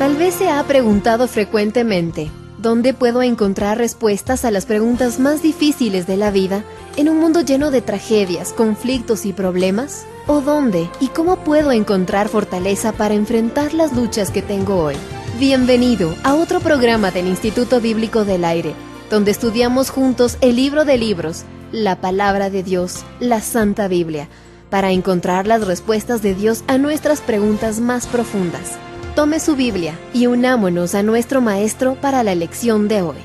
Tal vez se ha preguntado frecuentemente, ¿dónde puedo encontrar respuestas a las preguntas más difíciles de la vida en un mundo lleno de tragedias, conflictos y problemas? ¿O dónde y cómo puedo encontrar fortaleza para enfrentar las luchas que tengo hoy? Bienvenido a otro programa del Instituto Bíblico del Aire, donde estudiamos juntos el libro de libros, la palabra de Dios, la Santa Biblia, para encontrar las respuestas de Dios a nuestras preguntas más profundas. Tome su Biblia y unámonos a nuestro Maestro para la lección de hoy.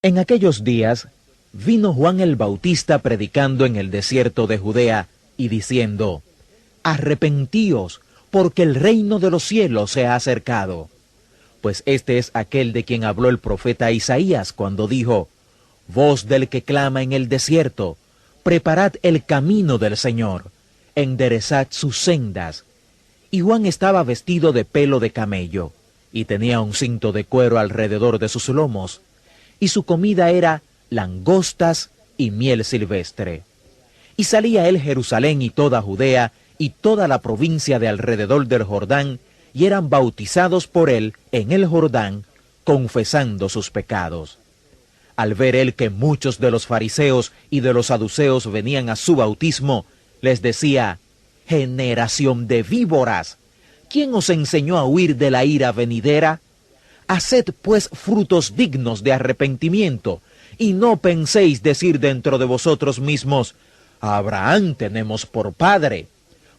En aquellos días, vino Juan el Bautista predicando en el desierto de Judea y diciendo: «Arrepentíos, porque el reino de los cielos se ha acercado». Pues este es aquel de quien habló el profeta Isaías cuando dijo: «Voz del que clama en el desierto, preparad el camino del Señor, enderezad sus sendas». Y Juan estaba vestido de pelo de camello, y tenía un cinto de cuero alrededor de sus lomos, y su comida era langostas y miel silvestre. Y salía él Jerusalén y toda Judea, y toda la provincia de alrededor del Jordán, y eran bautizados por él en el Jordán, confesando sus pecados. Al ver él que muchos de los fariseos y de los saduceos venían a su bautismo, les decía: «Generación de víboras, ¿quién os enseñó a huir de la ira venidera? Haced pues frutos dignos de arrepentimiento, y no penséis decir dentro de vosotros mismos: a Abraham tenemos por padre,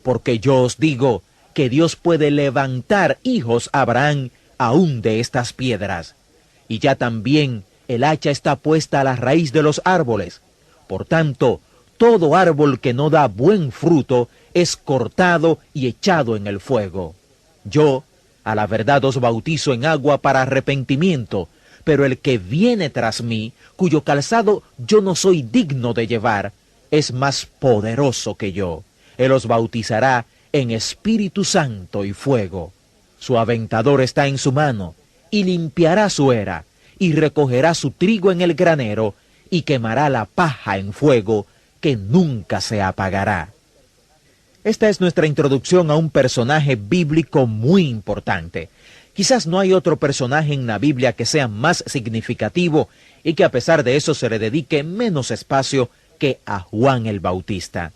porque yo os digo que Dios puede levantar hijos a Abraham aún de estas piedras. Y ya también el hacha está puesta a la raíz de los árboles. Por tanto, todo árbol que no da buen fruto es cortado y echado en el fuego. Yo, a la verdad, os bautizo en agua para arrepentimiento, pero el que viene tras mí, cuyo calzado yo no soy digno de llevar, es más poderoso que yo. Él os bautizará en Espíritu Santo y fuego. Su aventador está en su mano, y limpiará su era, y recogerá su trigo en el granero, y quemará la paja en fuego, que nunca se apagará». Esta es nuestra introducción a un personaje bíblico muy importante. Quizás no hay otro personaje en la Biblia que sea más significativo y que a pesar de eso se le dedique menos espacio que a Juan el Bautista.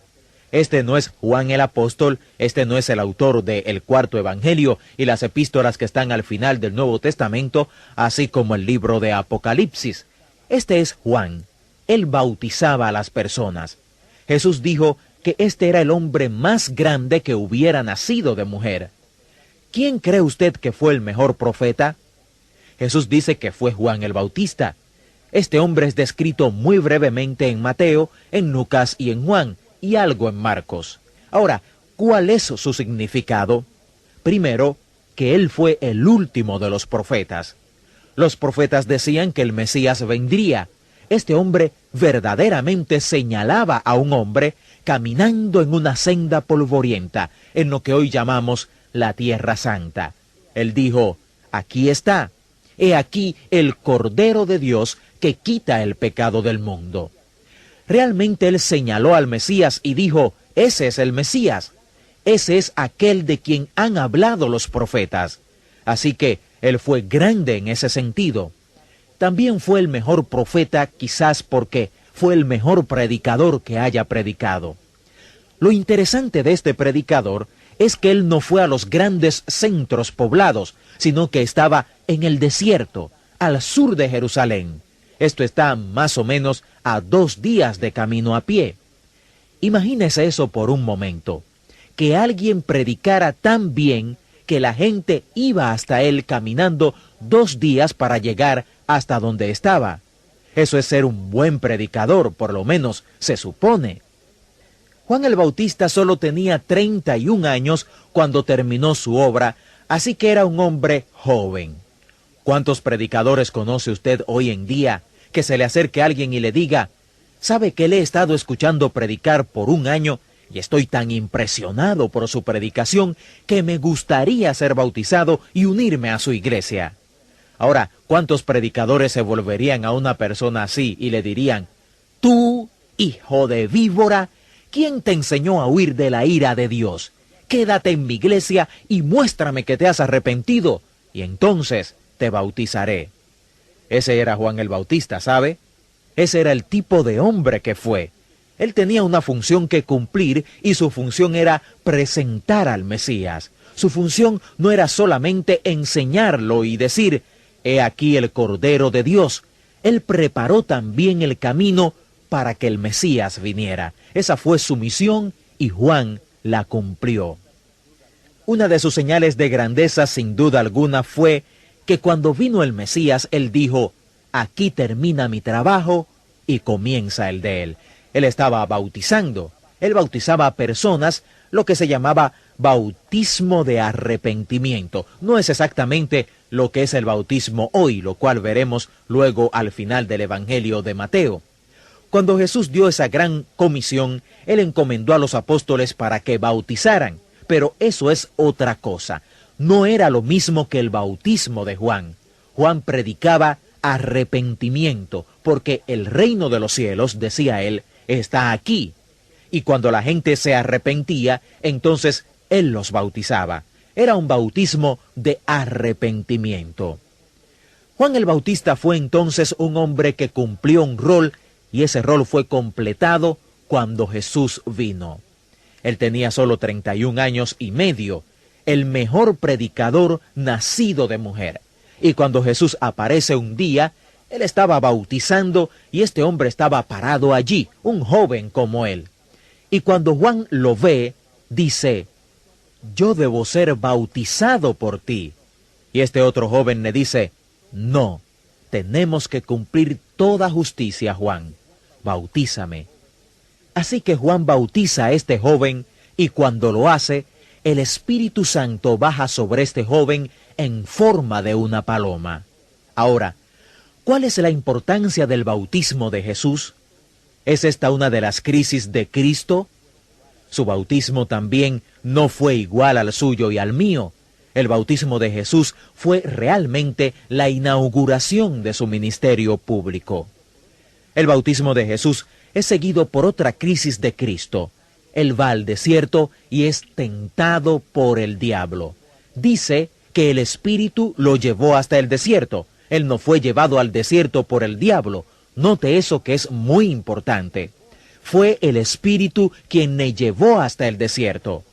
Este no es Juan el Apóstol, este no es el autor del cuarto Evangelio y las epístolas que están al final del Nuevo Testamento, así como el libro de Apocalipsis. Este es Juan. Él bautizaba a las personas. Jesús dijo que este era el hombre más grande que hubiera nacido de mujer. ¿Quién cree usted que fue el mejor profeta? Jesús dice que fue Juan el Bautista. Este hombre es descrito muy brevemente en Mateo, en Lucas y en Juan, y algo en Marcos. Ahora, ¿cuál es su significado? Primero, que él fue el último de los profetas. Los profetas decían que el Mesías vendría. Este hombre verdaderamente señalaba a un hombre caminando en una senda polvorienta, en lo que hoy llamamos la Tierra Santa. Él dijo: «Aquí está, he aquí el Cordero de Dios que quita el pecado del mundo». Realmente él señaló al Mesías y dijo: «Ese es el Mesías, ese es aquel de quien han hablado los profetas». Así que él fue grande en ese sentido. También fue el mejor profeta, quizás porque fue el mejor predicador que haya predicado. Lo interesante de este predicador es que él no fue a los grandes centros poblados, sino que estaba en el desierto, al sur de Jerusalén. Esto está más o menos a 2 días de camino a pie. Imagínese eso por un momento, que alguien predicara tan bien que la gente iba hasta él caminando 2 días para llegar hasta donde estaba. Eso es ser un buen predicador, por lo menos se supone. Juan el Bautista solo tenía 31 años cuando terminó su obra, así que era un hombre joven. ¿Cuántos predicadores conoce usted hoy en día que se le acerque a alguien y le diga: «Sabe que le he estado escuchando predicar por 1 año y estoy tan impresionado por su predicación que me gustaría ser bautizado y unirme a su iglesia»? Ahora, ¿cuántos predicadores se volverían a una persona así y le dirían: «Tú, hijo de víbora, ¿quién te enseñó a huir de la ira de Dios? quédate en mi iglesia y muéstrame que te has arrepentido, y entonces te bautizaré. Ese era Juan el Bautista, ¿sabe? Ese era el tipo de hombre que fue. Él tenía una función que cumplir y su función era presentar al Mesías. Su función no era solamente enseñarlo y decir, he aquí el Cordero de Dios. Él preparó también el camino para que el Mesías viniera. Esa fue su misión y Juan la cumplió. Una de sus señales de grandeza, sin duda alguna, fue que cuando vino el Mesías, él dijo, aquí termina mi trabajo y comienza el de él. Él estaba bautizando. Él bautizaba a personas, lo que se llamaba bautismo de arrepentimiento. No es exactamente lo que es el bautismo hoy, lo cual veremos luego al final del Evangelio de Mateo. Cuando Jesús dio esa gran comisión, Él encomendó a los apóstoles para que bautizaran, pero eso es otra cosa. No era lo mismo que el bautismo de Juan. Juan predicaba arrepentimiento, porque el reino de los cielos, decía él, está aquí. Y cuando la gente se arrepentía, entonces él los bautizaba. Era un bautismo de arrepentimiento. Juan el Bautista fue entonces un hombre que cumplió un rol, y ese rol fue completado cuando Jesús vino. Él tenía solo 31 años y medio, el mejor predicador nacido de mujer. Y cuando Jesús aparece un día, él estaba bautizando y este hombre estaba parado allí, un joven como él. Y cuando Juan lo ve, dice, yo debo ser bautizado por ti. Y este otro joven le dice, no, tenemos que cumplir toda justicia, Juan. Bautízame. Así que Juan bautiza a este joven y cuando lo hace, el Espíritu Santo baja sobre este joven en forma de una paloma. Ahora, ¿cuál es la importancia del bautismo de Jesús? ¿Es esta una de las crisis de Cristo? Su bautismo también no fue igual al suyo y al mío. El bautismo de Jesús fue realmente la inauguración de su ministerio público. El bautismo de Jesús es seguido por otra crisis de Cristo. Él va al desierto y es tentado por el diablo. Dice que el Espíritu lo llevó hasta el desierto. Él no fue llevado al desierto por el diablo. Note eso que es muy importante. Fue el Espíritu quien le llevó hasta el desierto.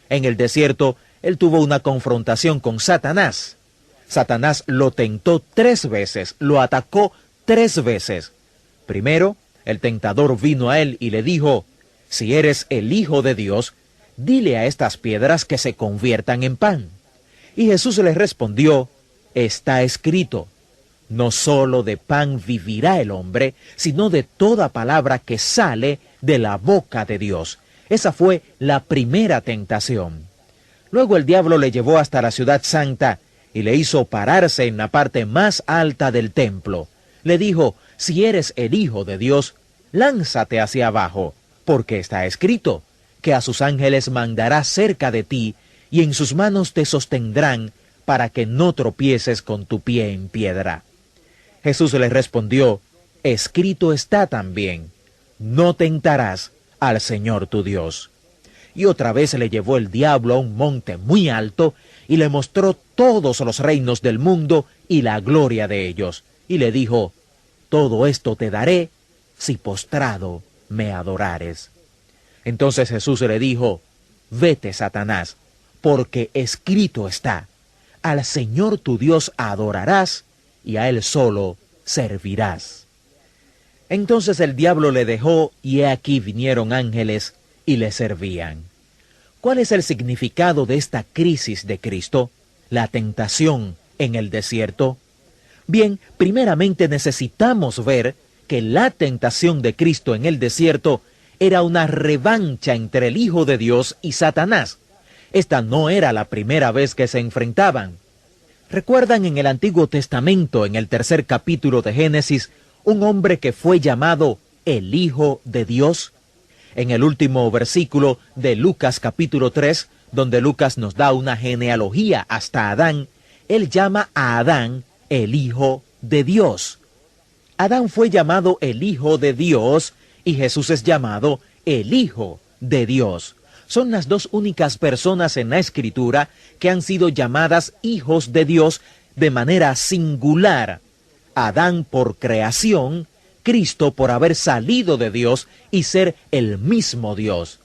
En el desierto, él tuvo una confrontación con Satanás. Satanás lo tentó 3 veces, lo atacó 3 veces. Primero, el tentador vino a él y le dijo, si eres el Hijo de Dios, dile a estas piedras que se conviertan en pan. Y Jesús le respondió, está escrito, no solo de pan vivirá el hombre, sino de toda palabra que sale de la boca de Dios. Esa fue la primera tentación. Luego el diablo le llevó hasta la ciudad santa y le hizo pararse en la parte más alta del templo. Le dijo, si eres el Hijo de Dios, lánzate hacia abajo, porque está escrito, que a sus ángeles mandará cerca de ti, y en sus manos te sostendrán, para que no tropieces con tu pie en piedra. Jesús le respondió, escrito está también, no tentarás al Señor tu Dios. Y otra vez le llevó el diablo a un monte muy alto, y le mostró todos los reinos del mundo y la gloria de ellos, y le dijo, todo esto te daré, si postrado me adorares. Entonces Jesús le dijo, vete, Satanás, porque escrito está, al Señor tu Dios adorarás, y a Él solo servirás. Entonces el diablo le dejó, y he aquí vinieron ángeles, y le servían. ¿Cuál es el significado de esta crisis de Cristo? La tentación en el desierto. Bien, primeramente necesitamos ver que la tentación de Cristo en el desierto era una revancha entre el Hijo de Dios y Satanás. Esta no era la primera vez que se enfrentaban. ¿Recuerdan en el Antiguo Testamento, en el 3er capítulo de Génesis, un hombre que fue llamado el Hijo de Dios? En el último versículo de Lucas capítulo 3, donde Lucas nos da una genealogía hasta Adán, él llama a Adán el Hijo de Dios. Adán fue llamado el Hijo de Dios y Jesús es llamado el Hijo de Dios. son las dos únicas personas en la Escritura que han sido llamadas hijos de Dios de manera singular. Adán por creación, Cristo por haber salido de Dios y ser el mismo Dios.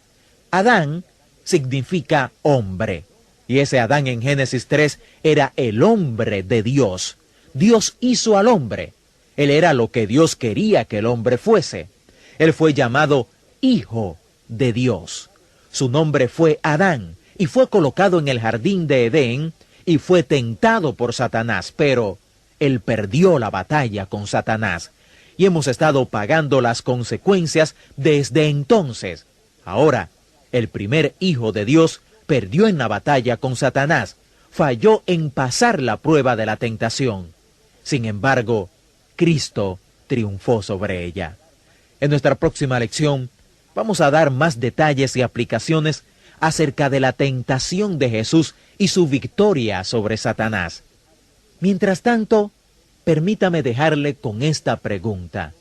Adán significa hombre, y ese Adán en Génesis 3 era el hombre de Dios. Dios hizo al hombre. Él era lo que Dios quería que el hombre fuese. Él fue llamado Hijo de Dios. Su nombre fue Adán, y fue colocado en el jardín de Edén, y fue tentado por Satanás, pero él perdió la batalla con Satanás, y hemos estado pagando las consecuencias desde entonces. Ahora, el primer Hijo de Dios perdió en la batalla con Satanás, falló en pasar la prueba de la tentación. Sin embargo, Cristo triunfó sobre ella. En nuestra próxima lección, vamos a dar más detalles y aplicaciones acerca de la tentación de Jesús y su victoria sobre Satanás. Mientras tanto, permítame dejarle con esta pregunta.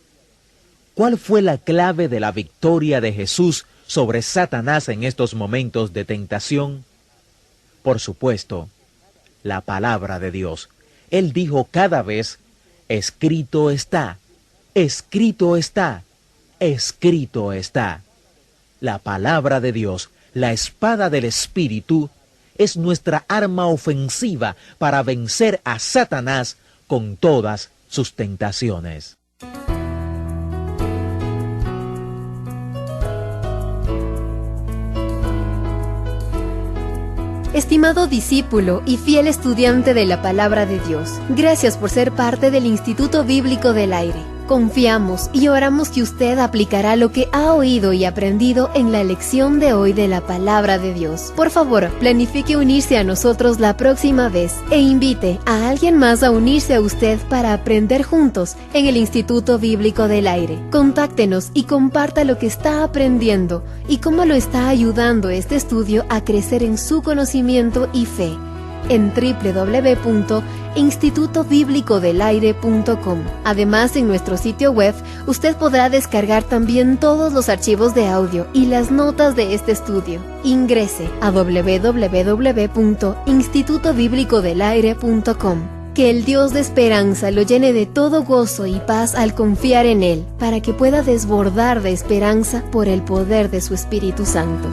¿Cuál fue la clave de la victoria de Jesús sobre Satanás en estos momentos de tentación? Por supuesto, la palabra de Dios. Él dijo cada vez, escrito está, escrito está, escrito está. La palabra de Dios, la espada del Espíritu, es nuestra arma ofensiva para vencer a Satanás con todas sus tentaciones. Estimado discípulo y fiel estudiante de la Palabra de Dios, gracias por ser parte del Instituto Bíblico del Aire. Confiamos y oramos que usted aplicará lo que ha oído y aprendido en la lección de hoy de la Palabra de Dios. Por favor, planifique unirse a nosotros la próxima vez e invite a alguien más a unirse a usted para aprender juntos en el Instituto Bíblico del Aire. Contáctenos y comparta lo que está aprendiendo y cómo lo está ayudando este estudio a crecer en su conocimiento y fe en www.institutobiblicodelaire.com. Además, en nuestro sitio web, usted podrá descargar también todos los archivos de audio y las notas de este estudio. Ingrese a www.institutobiblicodelaire.com. Que el Dios de esperanza lo llene de todo gozo y paz al confiar en Él, para que pueda desbordar de esperanza por el poder de su Espíritu Santo.